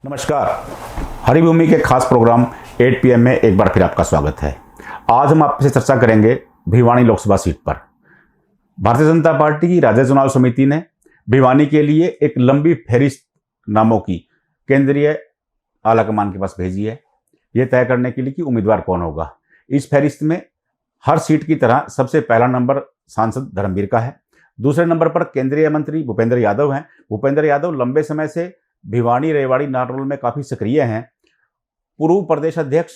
नमस्कार। हरिभूमि के खास प्रोग्राम 8 PM में एक बार फिर आपका स्वागत है। आज हम आपसे चर्चा करेंगे भिवानी लोकसभा सीट पर। भारतीय जनता पार्टी की राज्य चुनाव समिति ने भिवानी के लिए एक लंबी फहरिस्त नामों की केंद्रीय आलाकमान के पास भेजी है, यह तय करने के लिए कि उम्मीदवार कौन होगा। इस फहरिस्त में हर सीट की तरह सबसे पहला नंबर सांसद धर्मवीर का है। दूसरे नंबर पर केंद्रीय मंत्री भूपेंद्र यादव हैं। भूपेंद्र यादव लंबे समय से भिवानी, रेवाड़ी, नारनौल में काफी सक्रिय हैं। पूर्व प्रदेश अध्यक्ष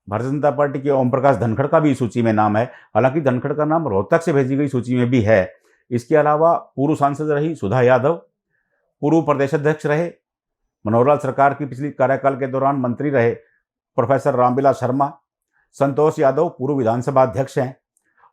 भारतीय जनता पार्टी के ओम प्रकाश धनखड़ का भी सूची में नाम है। हालांकि धनखड़ का नाम रोहतक से भेजी गई सूची में भी है। इसके अलावा पूर्व सांसद रही सुधा यादव, पूर्व प्रदेश अध्यक्ष रहे, मनोहर लाल सरकार की पिछली कार्यकाल के दौरान मंत्री रहे प्रोफेसर रामविलास शर्मा, संतोष यादव पूर्व विधानसभा अध्यक्ष हैं,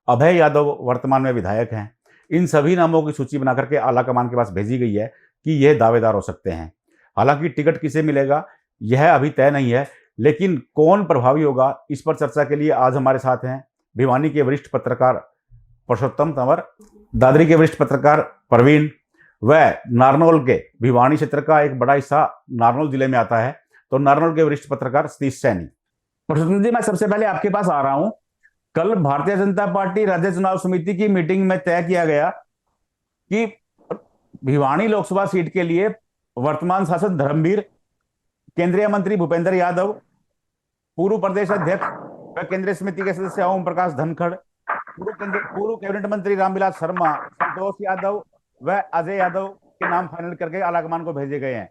अभय यादव वर्तमान में विधायक हैं। इन सभी नामों की सूची बनाकर के आलाकमान के पास भेजी गई है कि यह दावेदार हो सकते हैं। हालांकि टिकट किसे मिलेगा यह अभी तय नहीं है, लेकिन कौन प्रभावी होगा इस पर चर्चा के लिए आज हमारे साथ हैं भिवानी के वरिष्ठ पत्रकार पुरुषोत्तम तंवर, दादरी के वरिष्ठ पत्रकार प्रवीण व नारनौल के भिवानी क्षेत्र का एक बड़ा हिस्सा नारनौल जिले में आता है तो नारनौल के वरिष्ठ पत्रकार सतीश सैनी। पुरुषोत्तम जी, मैं सबसे पहले आपके पास आ रहा हूं। कल भारतीय जनता पार्टी राज्य चुनाव समिति की मीटिंग में तय किया गया कि भिवानी लोकसभा सीट के लिए वर्तमान सांसद धर्मवीर, केंद्रीय मंत्री भूपेंद्र यादव, पूर्व प्रदेश अध्यक्ष व केंद्रीय समिति के सदस्य ओम प्रकाश धनखड़, पूर्व कैबिनेट मंत्री रामविलास शर्मा, संतोष यादव व अजय यादव के नाम फाइनल करके आलाकमान को भेजे गए हैं।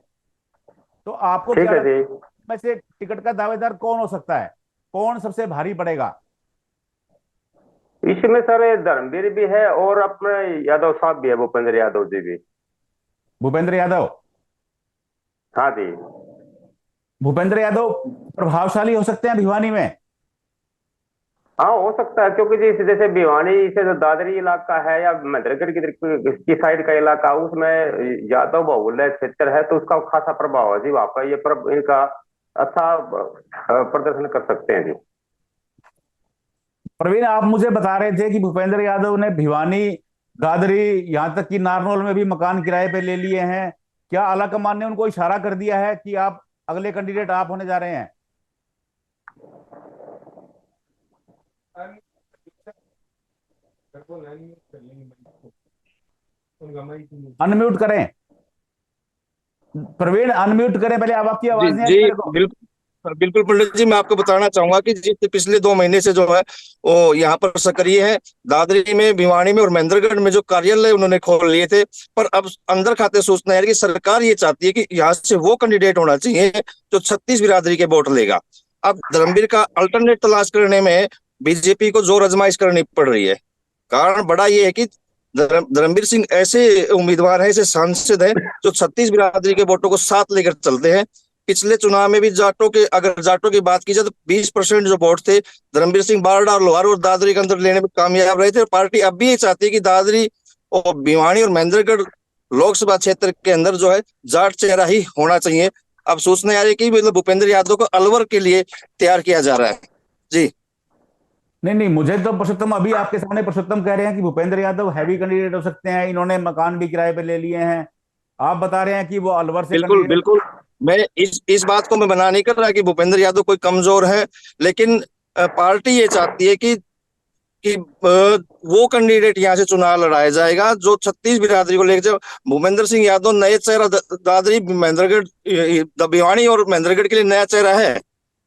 तो आपको क्या लगता है में से टिकट का दावेदार कौन हो सकता है? कौन सबसे भारी पड़ेगा इसमें? सर धर्मवीर भी है और अपने यादव साहब भी है, भूपेंद्र यादव जी भी। भूपेंद्र यादव? हाँ जी, भूपेंद्र यादव प्रभावशाली हो सकते हैं भिवानी में। हाँ हो सकता है, क्योंकि जैसे भिवानी से जो दादरी इलाका है या महेंद्रगढ़ की साइड का इलाका, उसमें यादव बहुल्य क्षेत्र है, तो उसका खासा प्रभाव है जी वहां पर। ये इनका अच्छा प्रदर्शन कर सकते हैं जी। प्रवीण, आप मुझे बता रहे थे कि भूपेंद्र यादव ने भिवानी, दादरी, यहां तक कि नारनौल में भी मकान किराए पे ले लिए हैं। क्या आलाकमान ने उनको इशारा कर दिया है कि आप अगले कैंडिडेट आप होने जा रहे हैं? अनम्यूट करें प्रवीण, अनम्यूट करें पहले। अब आपकी आवाज जी नहीं आ जी रही मेरे को। बिल्कुल बिल्कुल पंडित जी, मैं आपको बताना चाहूंगा कि जिस पिछले 2 महीने से जो है वो यहाँ पर सक्रिय है। दादरी में, भिवानी में और महेंद्रगढ़ में जो कार्यालय उन्होंने खोल लिए थे, पर अब अंदर खाते सूचना है कि सरकार ये चाहती है कि यहाँ से वो कैंडिडेट होना चाहिए जो 36 बिरादरी के वोट लेगा। अब धर्मवीर का अल्टरनेट तलाश करने में बीजेपी को जोर आजमाइश करनी पड़ रही है। कारण बड़ा ये है कि धर्मवीर सिंह ऐसे उम्मीदवार हैं, ऐसे सांसद हैं जो 36 बिरादरी के वोटों को साथ लेकर चलते हैं। पिछले चुनाव में भी अगर जाटों की बात की जाए तो 20% जो वोट थे धर्मवीर सिंह बारडा और लोहार और दादरी के अंदर लेने में कामयाब रहे थे। पार्टी अब भी ये चाहती है कि दादरी और भिवानी और महेंद्रगढ़ लोकसभा क्षेत्र के अंदर जो है जाट चेहरा ही होना चाहिए। अब सूचना आ रही है कि मतलब भूपेंद्र यादव को अलवर के लिए तैयार किया जा रहा है जी। नहीं, मुझे तो पुरुषोत्तम, अभी आपके सामने पुरुषोत्तम कह रहे हैं कि भूपेंद्र यादव हैवी कैंडिडेट हो सकते हैं, इन्होंने मकान भी किराए पे ले लिए हैं। आप बता रहे हैं कि वो अलवर से बिल्कुल कैंडिडेट। बिल्कुल, मैं इस बात को मैं बना नहीं कर रहा कि भूपेंद्र यादव कोई कमजोर है, लेकिन पार्टी ये चाहती है कि वो कैंडिडेट यहाँ से चुनाव लड़ाया जाएगा जो 36 बिरादरी को लेकर जाए। भूपेंद्र सिंह यादव नए चेहरा दादरी, महेंद्रगढ़, भिवानी और महेंद्रगढ़ के लिए नया चेहरा है,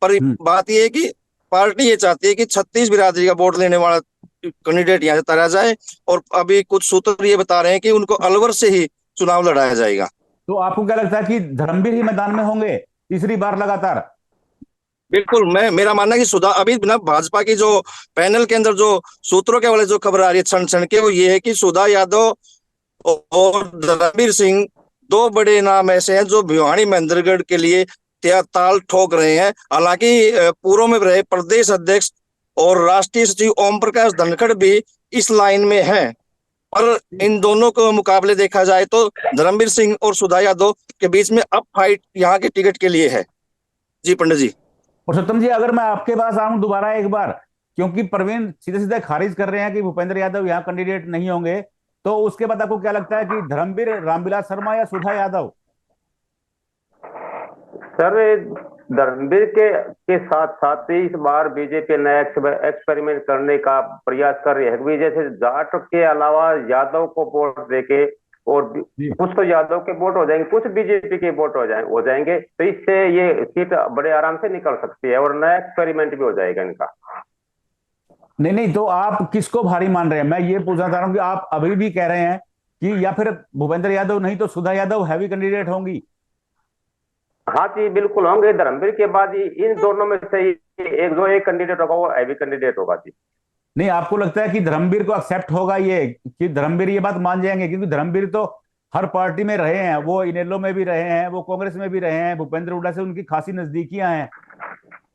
पर बात यह है कि पार्टी ये चाहती है कि 36 बिरादरी का वोट लेने वाला कैंडिडेट यहाँ से तारा जाए। और अभी कुछ सूत्र ये बता रहे हैं कि उनको अलवर से ही चुनाव लड़ाया जाएगा। तो आपको क्या लगता है कि धर्मवीर ही मैदान में होंगे तीसरी बार लगातार? बिल्कुल, मेरा मानना है कि सुधा अभी ना भाजपा की जो पैनल के अंदर जो सूत्रों के वाले जो खबर आ रही है क्षण क्षण के, वो ये है कि सुधा यादव और धर्मवीर सिंह दो बड़े नाम ऐसे हैं जो भिवानी महेंद्रगढ़ के लिए ताल ठोक रहे हैं। हालांकि पूर्व में रहे प्रदेश अध्यक्ष और राष्ट्रीय सचिव ओम प्रकाश धनखड़ भी इस लाइन में हैं, और इन दोनों को मुकाबले देखा जाए तो धर्मवीर सिंह और सुधा यादव के बीच में अब फाइट यहाँ के टिकट के लिए है जी। पंडित जी, पुरुषोत्तम जी, अगर मैं आपके पास आऊं दोबारा एक बार, क्योंकि प्रवीण सीधे सीधे खारिज कर रहे हैं कि भूपेंद्र यादव यहाँ कैंडिडेट नहीं होंगे, तो उसके बाद आपको क्या लगता है कि धर्मवीर, रामविलास शर्मा या सुधा यादव? सर धर्मवीर के साथ साथ इस बार बीजेपी नया एक्सपेरिमेंट करने का प्रयास कर रही है कि जैसे जाट के अलावा यादव को वोट देके, और जी कुछ तो यादव के वोट हो जाएंगे, कुछ बीजेपी के वोट हो जाएंगे, तो इससे ये सीट बड़े आराम से निकल सकती है और नया एक्सपेरिमेंट भी हो जाएगा इनका। नहीं नहीं, तो आप किसको भारी मान रहे हैं? मैं ये पूछना चाह रहा हूं कि आप अभी भी कह रहे हैं कि या फिर भूपेंद्र यादव नहीं तो सुधा यादव हैवी कैंडिडेट होंगी। हाँ जी बिल्कुल होंगे, धर्मवीर के बाद इन दोनों में से एक कैंडिडेट होगा वो हैवी कैंडिडेट होगा जी। नहीं, आपको लगता है कि धर्मवीर को एक्सेप्ट होगा ये, कि धर्मवीर ये बात मान जाएंगे? क्योंकि धर्मवीर तो हर पार्टी में रहे हैं, वो इनेलो में भी रहे हैं, वो कांग्रेस में भी रहे हैं, भूपेंद्र हुड्डा से उनकी खासी नजदीकियां हैं।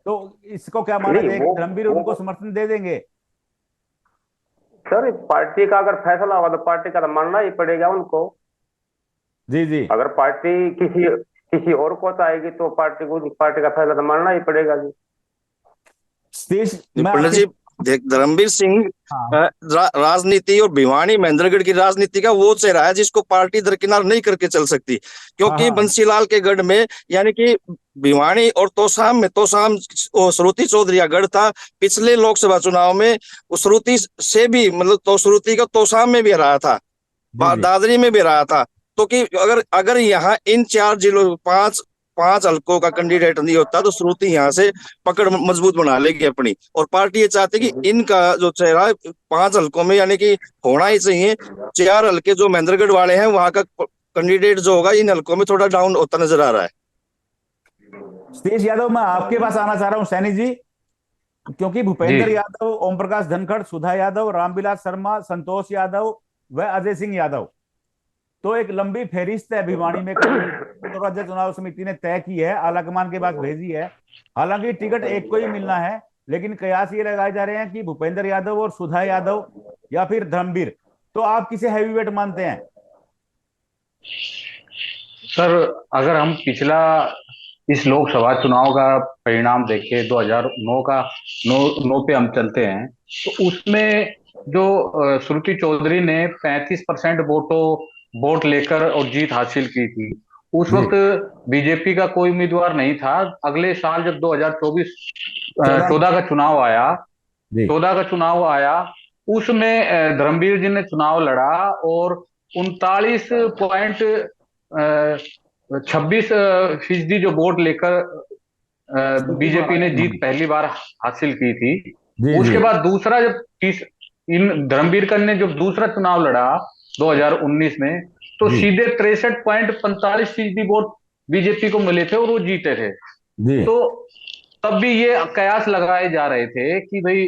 तो इसको क्या माना नहीं जाए कि धर्मवीर उनको समर्थन दे देंगे? सर पार्टी का अगर फैसला होगा तो पार्टी का तो मानना ही पड़ेगा उनको। जी जी। अगर पार्टी किसी किसी और को चाहेगी तो पार्टी का फैसला तो मानना ही पड़ेगा जी। सतीश, मैं पंडित आपके जी, देख धर्मवीर सिंह हाँ राजनीति और भिवानी महेंद्रगढ़ की राजनीति का वो चेहरा है जिसको पार्टी दरकिनार नहीं करके चल सकती, हाँ क्योंकि हाँ बंसीलाल के गढ़ में यानी कि भिवानी और तोसाम में, तोसाम श्रुति चौधरी का गढ़ था पिछले लोकसभा चुनाव में, वो श्रुति से भी मतलब तो श्रुति का तोसाम में भी रहा था, जी जी दादरी में भी रहा था। तो कि अगर अगर यहाँ इन चार जिलों पांच पांच हलकों का कैंडिडेट नहीं होता तो श्रुति यहाँ से पकड़ मजबूत बना लेगी अपनी, और पार्टी ये चाहती है कि इनका जो चेहरा पांच हलकों में यानी कि होना ही चाहिए। चार हलके जो महेंद्रगढ़ वाले हैं वहां का कैंडिडेट जो होगा इन हलकों में थोड़ा डाउन होता नजर आ रहा है। सतीश यादव, मैं आपके पास आना चाह रहा हूँ सैनी जी, क्योंकि जी भूपेंद्र यादव, ओम प्रकाश धनखड़, सुधा यादव, रामविलास शर्मा, संतोष यादव व अजय सिंह यादव, तो एक लंबी फेरिस्त है भिवानी में तो राज्य चुनाव समिति ने तय की है, आलाकमान के पास भेजी है। हालांकि टिकट एक को ही मिलना है, लेकिन कयास ये लगाए जा रहे हैं कि भूपेंद्र यादव और सुधा यादव या फिर धर्मवीर। तो आप किसे हैवीवेट मानते हैं? सर, अगर हम पिछला इस लोकसभा चुनाव का परिणाम देखें 2009 का, नौ पे हम चलते हैं, तो उसमें जो श्रुति चौधरी ने 35% वोट लेकर और जीत हासिल की थी, उस जी वक्त बीजेपी का कोई उम्मीदवार नहीं था। अगले साल जब 2024 चौदह 14 का चुनाव आया, जी 14 का चुनाव आया, उसमें धर्मवीर जी ने चुनाव लड़ा और 39.26% जो वोट लेकर बीजेपी ने जीत पहली बार हासिल की थी। जी जी उसके बाद दूसरा जब इन धर्मवीर कर ने जब दूसरा चुनाव लड़ा 2019 में, तो जी सीधे 63.45% वोट बीजेपी को मिले थे और वो जीते थे। जी तो तब भी ये कयास लगाए जा रहे थे कि भाई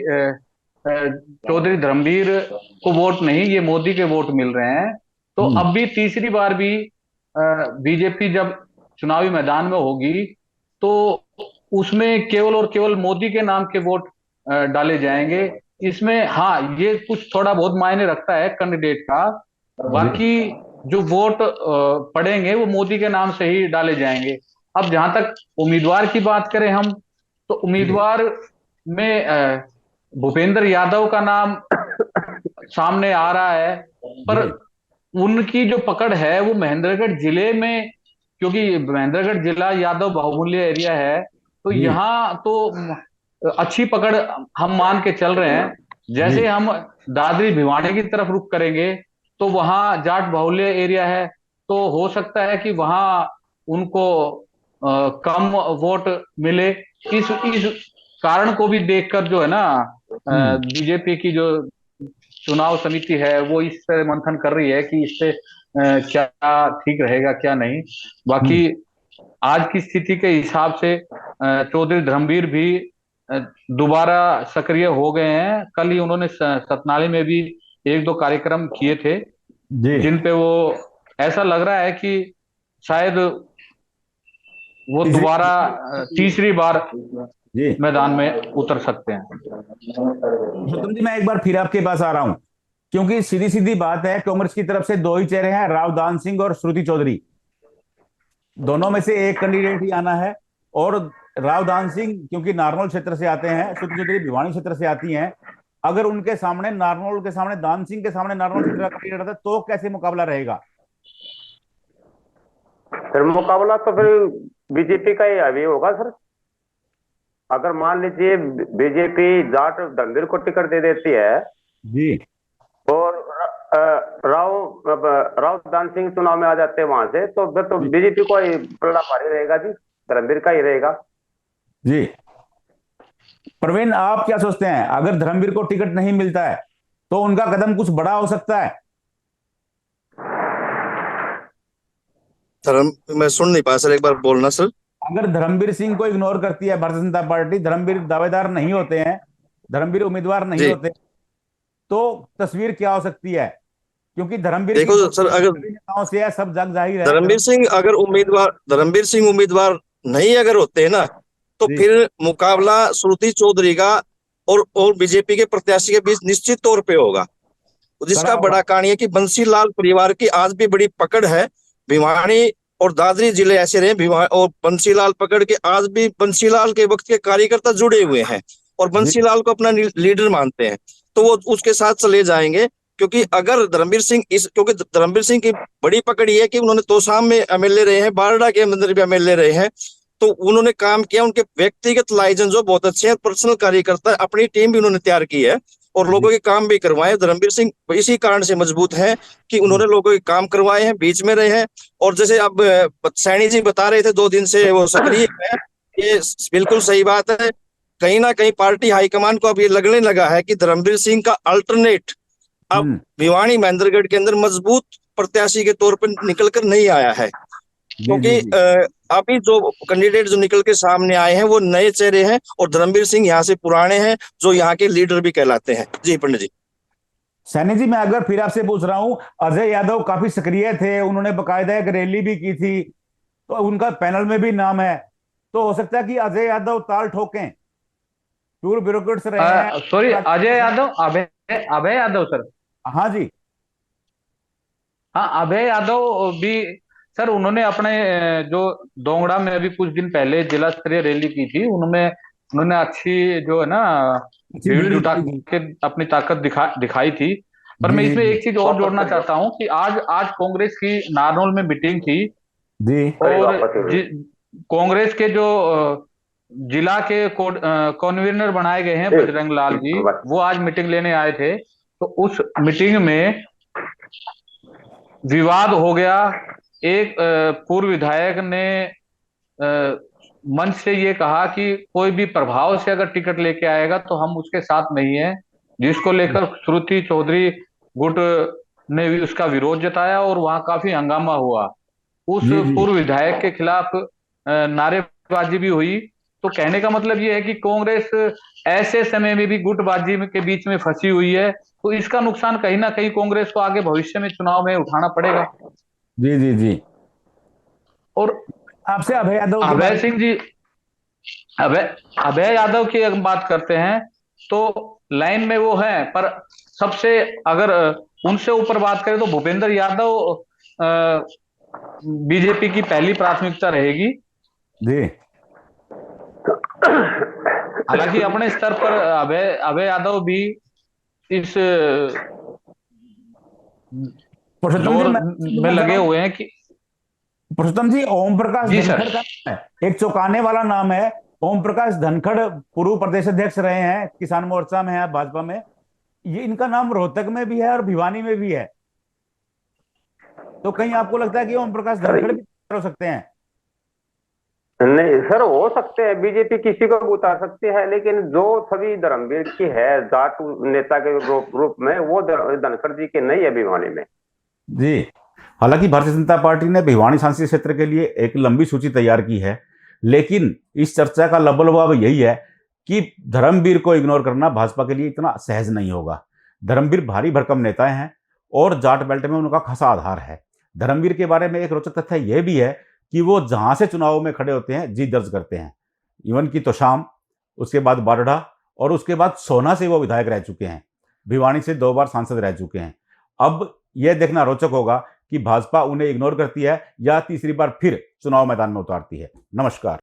चौधरी धर्मवीर को वोट नहीं, ये मोदी के वोट मिल रहे हैं। तो अब भी तीसरी बार भी बीजेपी जब चुनावी मैदान में होगी तो उसमें केवल और केवल मोदी के नाम के वोट डाले जाएंगे। इसमें हाँ, ये कुछ थोड़ा बहुत मायने रखता है कैंडिडेट का, बाकी जो वोट पड़ेंगे वो मोदी के नाम से ही डाले जाएंगे। अब जहां तक उम्मीदवार की बात करें हम, तो उम्मीदवार में भूपेंद्र यादव का नाम सामने आ रहा है, पर उनकी जो पकड़ है वो महेंद्रगढ़ जिले में, क्योंकि महेंद्रगढ़ जिला यादव बाहुल्य एरिया है, तो जी यहाँ तो अच्छी पकड़ हम मान के चल रहे हैं। जी जैसे हम दादरी भिवानी की तरफ रुख करेंगे तो वहां जाट बाहुल्य एरिया है, तो हो सकता है कि वहां उनको कम वोट मिले। इस कारण को भी देखकर जो है ना, बीजेपी की जो चुनाव समिति है वो इस पे मंथन कर रही है कि इससे क्या ठीक रहेगा क्या नहीं। बाकी आज की स्थिति के हिसाब से चौधरी धर्मवीर भी दोबारा सक्रिय हो गए हैं। कल ही उन्होंने सतनाली में भी एक दो कार्यक्रम किए थे, जी जिन पे वो ऐसा लग रहा है कि शायद वो तीसरी दोबारा तीसरी बार जी। मैदान में उतर सकते हैं। पुरुषोत्तम जी, मैं एक बार फिर आपके पास आ रहा हूं, क्योंकि सीधी सीधी बात है, कांग्रेस की तरफ से दो ही चेहरे हैं, राव दान सिंह और श्रुति चौधरी। दोनों में से एक कैंडिडेट ही आना है। और राव दान सिंह क्योंकि नारनौल क्षेत्र से आते हैं, श्रुति चौधरी भिवानी क्षेत्र से आती हैं। अगर उनके सामने नारनौल के सामने दान सिंह के सामने नारनौल क्षेत्र का कैंडिडेट आता है तो कैसे मुकाबला रहेगा? फिर मुकाबला तो फिर बीजेपी का ही अभी होगा सर। अगर मान लीजिए बीजेपी जाट धर्मवीर को टिकट दे देती है जी और राव दान सिंह चुनाव में आ जाते हैं वहां से, तो फिर तो बीजेपी को ही पलड़ा भारी रहेगा जी, धर्मवीर का ही रहेगा। जी प्रवीण, आप क्या सोचते हैं, अगर धर्मवीर को टिकट नहीं मिलता है तो उनका कदम कुछ बड़ा हो सकता है? सर मैं सुन नहीं पाया सर, एक बार बोलना सर। अगर धर्मवीर सिंह को इग्नोर करती है भारतीय जनता पार्टी, धर्मवीर दावेदार नहीं होते हैं, धर्मवीर उम्मीदवार नहीं जी होते, तो तस्वीर क्या हो सकती है? क्योंकि धर्मवीर की देखो सर, अगर सभी नेताओं से है, सब जग जाहिर है। धर्मवीर सिंह उम्मीदवार नहीं अगर होते हैं ना, तो जी फिर मुकाबला श्रुति चौधरी का और बीजेपी के प्रत्याशी के बीच निश्चित तौर पे होगा। कड़ा जिसका होगा। बड़ा कारण है कि बंसीलाल परिवार की आज भी बड़ी पकड़ है। भिवानी और दादरी जिले ऐसे रहे, भिवानी और बंसीलाल पकड़ के आज भी बंसीलाल के वक्त के कार्यकर्ता जुड़े हुए हैं और जी बंसीलाल को अपना लीडर मानते हैं, तो वो उसके साथ चले जाएंगे। क्योंकि अगर क्योंकि धर्मवीर सिंह की बड़ी पकड़ ये है कि उन्होंने तोशाम में एमएलए रहे हैं, बारडा के अंदर भी एमएलए रहे हैं, तो उन्होंने काम किया। उनके व्यक्तिगत लाइसेंस जो बहुत अच्छे हैं, पर्सनल कार्यकर्ता, अपनी टीम भी उन्होंने तैयार की है और लोगों के काम भी करवाए। धर्मवीर सिंह इसी कारण से मजबूत है कि उन्होंने लोगों के काम करवाए हैं, बीच में रहे हैं। और जैसे अब सैनी जी बता रहे थे 2 दिन से वो सक्रिय है, ये बिल्कुल सही बात है। कहीं ना कहीं पार्टी हाईकमान को अब ये लगने लगा है कि धर्मवीर सिंह का अल्टरनेट अब भिवानी महेंद्रगढ़ के अंदर मजबूत प्रत्याशी के तौर पर निकल कर नहीं आया है। जी क्योंकि जी अभी जो कैंडिडेट जो निकल के सामने आए हैं वो नए चेहरे हैं और धर्मवीर सिंह यहाँ से पुराने हैं, जो यहाँ के लीडर भी कहलाते हैं। जी पंडित जी। सैनी जी, मैं अगर फिर आपसे पूछ रहा हूं, अजय यादव काफी सक्रिय थे, उन्होंने बकायदा एक रैली भी की थी, तो उनका पैनल में भी नाम है, तो हो सकता है कि अजय यादव ताल ठोकें, टूर ब्यूरोक्रेट्स रहे हैं। सॉरी, अजय यादव, अभय अभय यादव सर। हाँ जी। हाँ, अभय यादव भी सर, उन्होंने अपने जो दोंगड़ा में अभी कुछ दिन पहले जिला स्तरीय रैली की थी, उन्होंने उन्होंने अच्छी जो है ना अच्छी भीड़ ड्रिल जुटा की थी। के अपनी ताकत दिखाई थी। पर जी मैं जी इसमें जी एक चीज और जोड़ना चाहता हूँ कि आज आज कांग्रेस की नारनौल में मीटिंग थी जी कड़ी और वापस हुई। कांग्रेस के जो जिला के कॉन्वीनर बनाए गए हैं बजरंग लाल जी, वो आज मीटिंग लेने आए थे। तो उस मीटिंग में विवाद हो गया। एक पूर्व विधायक ने मंच से ये कहा कि कोई भी प्रभाव से अगर टिकट लेके आएगा तो हम उसके साथ नहीं है, जिसको लेकर श्रुति चौधरी गुट ने भी उसका विरोध जताया और वहां काफी हंगामा हुआ। उस जी जी पूर्व विधायक के खिलाफ नारेबाजी भी हुई। तो कहने का मतलब ये है कि कांग्रेस ऐसे समय में भी गुटबाजी के बीच में फंसी हुई है, तो इसका नुकसान कहीं ना कहीं कांग्रेस को आगे भविष्य में चुनाव में उठाना पड़ेगा। जी जी जी। और आपसे अभय यादव के अभय बारे सिंह जी, अभय अभय यादव की अगर बात करते हैं तो लाइन में वो है, पर सबसे अगर उनसे ऊपर बात करें तो भूपेंद्र यादव बीजेपी की पहली प्राथमिकता रहेगी। जी हालांकि अपने स्तर पर अभय अभय यादव भी इस पुरुषोत्तम जी, दौर मैं में पूछना लगे चाहूं, हुए हैं कि पुरुषोत्तम जी, ओम प्रकाश जी धनखड़ सर। का नाम है, एक चौंकाने वाला नाम है। ओम प्रकाश धनखड़ पूर्व प्रदेश अध्यक्ष रहे हैं, किसान मोर्चा में है, भाजपा में। ये इनका नाम रोहतक में भी है और भिवानी में भी है, तो कहीं आपको लगता है कि ओम प्रकाश सर धनखड़ भी हो सकते हैं? नहीं सर, हो सकते हैं, बीजेपी किसी को भी उतार सकती है, लेकिन जो छवि धर्मवीर की है जाट नेता के रूप में, वो धनखड़ जी की नहीं है भिवानी में। जी, हालांकि भारतीय जनता पार्टी ने भिवानी संसदीय क्षेत्र के लिए एक लंबी सूची तैयार की है, लेकिन इस चर्चा का लबलबाब यही है कि धर्मवीर को इग्नोर करना भाजपा के लिए इतना सहज नहीं होगा। धर्मवीर भारी भरकम नेता हैं और जाट बेल्ट में उनका खासा आधार है। धर्मवीर के बारे में एक रोचक तथ्य यह भी है कि वो जहां से चुनाव में खड़े होते हैं जीत दर्ज करते हैं। इवन की तोशाम, उसके बाद बारडा और उसके बाद सोना से वो विधायक रह चुके हैं। भिवानी से 2 बार सांसद रह चुके हैं। अब यह देखना रोचक होगा कि भाजपा उन्हें इग्नोर करती है या तीसरी बार फिर चुनाव मैदान में उतारती है। नमस्कार।